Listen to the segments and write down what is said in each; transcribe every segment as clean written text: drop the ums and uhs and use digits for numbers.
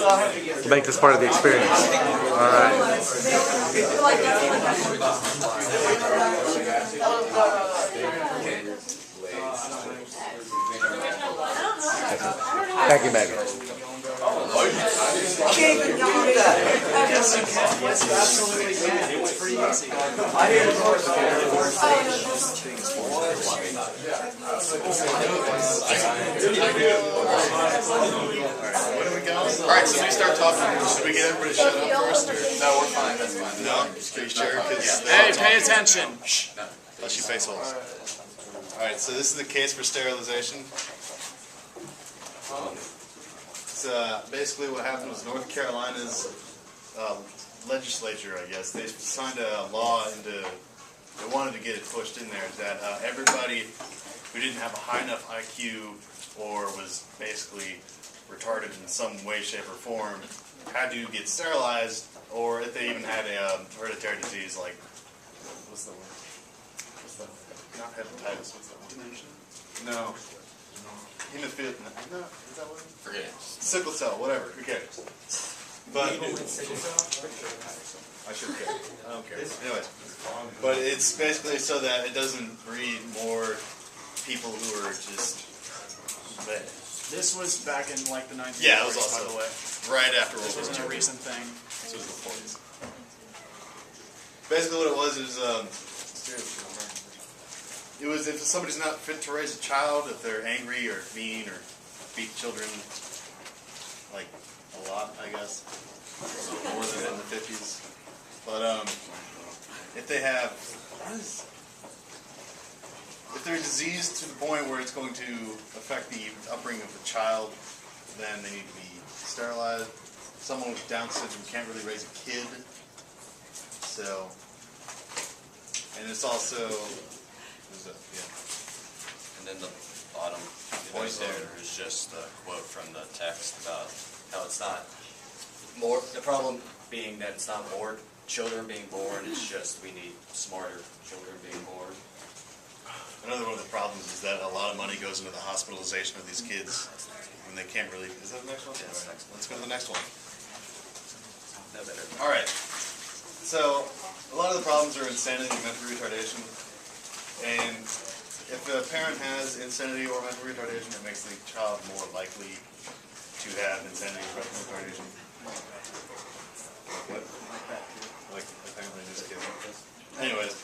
We'll make this part of the experience. All right. Thank you, Megan. Can't even do that. Yes, you can. Yes, you absolutely can. It's pretty easy. I hear the horse. Alright, so we start talking. Should we get everybody to shut up first? Or? No, we're fine. That's fine. No? Are you sure? Hey, pay attention. Shh. No. Unless you face holes. Alright, so this is the case for sterilization. Basically what happened was North Carolina's legislature, I guess, they signed a law into, they wanted to get it pushed in there, that everybody who didn't have a high enough IQ or was basically retarded in some way, shape, or form had to get sterilized, or if they even had a hereditary disease like, what's the word? Not hepatitis, what's that one? No. Hemophilia, no, is that what it is? Forget it. Sickle cell, whatever, who cares? But I should care. I don't care. Anyways, but it's basically so that it doesn't breed more people who are just bad. This was back in like the 1940s, Yeah, it was also by the way. right after World This War wasn't a II. recent thing. This was the 40s. Basically, what it was is it was if somebody's not fit to raise a child, if they're angry or mean or beat children, like a lot, I guess, so more than in the 50s. But if they have, if they're diseased to the point where it's going to affect the upbringing of the child, then they need to be sterilized. Someone with Down syndrome can't really raise a kid, so, and it's also. And then the bottom point there is just a quote from the text about how it's not more, the problem being that it's not more children being born, it's just we need smarter children being born. Another one of the problems is that a lot of money goes into the hospitalization of these kids when they can't really. Is that the next one? Yeah, All right. Let's go to the next one. No better. All right. So a lot of the problems are insanity and mental retardation, and if a parent has insanity or mental retardation, it makes the child more likely to have insanity or mental retardation. What? Like apparently in this case. Anyways,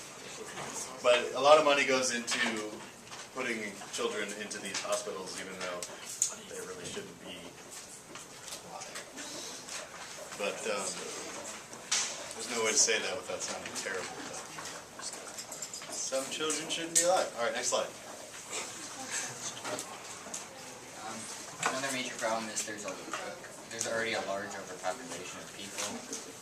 but a lot of money goes into putting children into these hospitals, even though they really shouldn't be. But there's no way to say that without sounding terrible. Some children shouldn't be alive. All right, next slide. Another major problem is there's already a large overpopulation of people,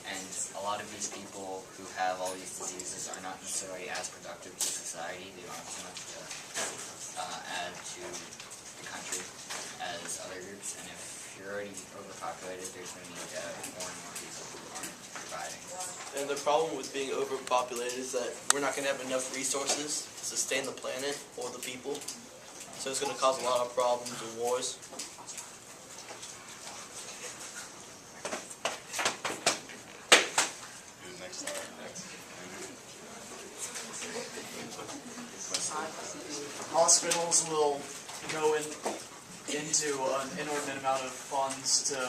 and a lot of these people who have all these diseases are not necessarily as productive to society. They don't have so much to add to the country as other groups, and if you're already overpopulated, there's no need to have more and more people who aren't providing. And the problem with being overpopulated is that we're not going to have enough resources to sustain the planet or the people. So it's going to cause a lot of problems and wars. Do the next slide. Hospitals will go into an inordinate amount of funds to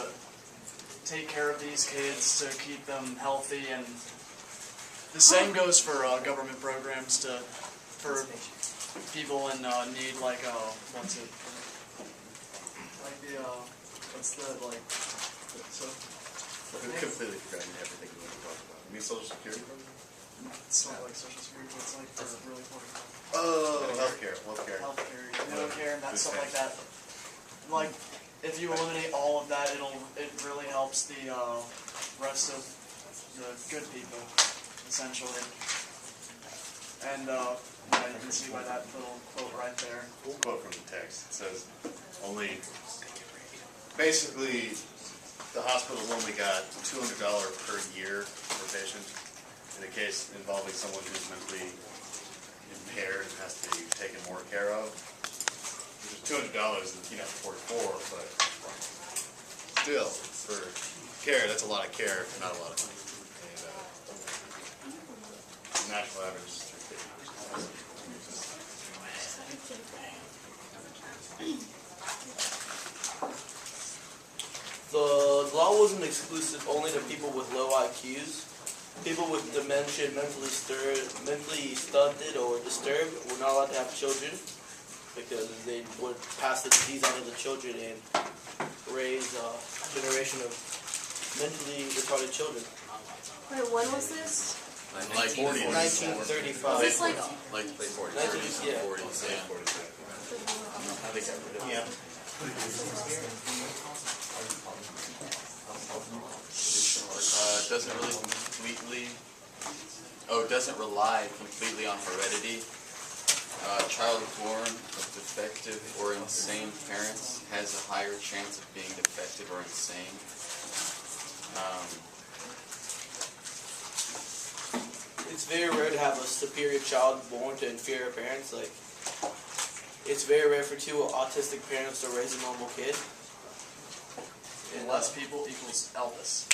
take care of these kids, to keep them healthy, and the same goes for government programs for people in need, like what's it? Like the what's the like? So I completely forgotten everything we want to talk about. You mean Social Security program? it's not like Social Security, but it's like for really poor people. Oh, healthcare. Healthcare, and that stuff like that. Like, if you eliminate all of that, it really helps the rest of the good people, essentially. And yeah, you can see by that little quote right there. We'll quote from the text. It says, only, basically, the hospital's only got $200 per year per patient in a case involving someone who's mentally impaired and has to be taken more care of. Which is $200 that you know, 44, but still, for care, that's a lot of care, not a lot of money. And national average is 350. The law wasn't exclusive only to people with low IQs. People with dementia, mentally stunted or disturbed were not allowed to have children because they would pass the disease on to the children and raise a generation of mentally retarded children. Wait, when was this? Like 40s. 1935. Is this like Late 40s. 1940s, yeah. 40s, yeah. I think I read it. Yeah. Doesn't rely completely on heredity. A child born of defective or insane parents has a higher chance of being defective or insane. It's very rare to have a superior child born to inferior parents. Like, it's very rare for two autistic parents to raise a normal kid. And less people equals Elvis.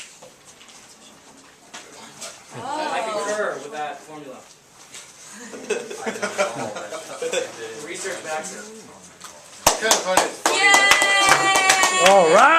I concur with that formula. Research backs it. Kind of funny. Yay! All right.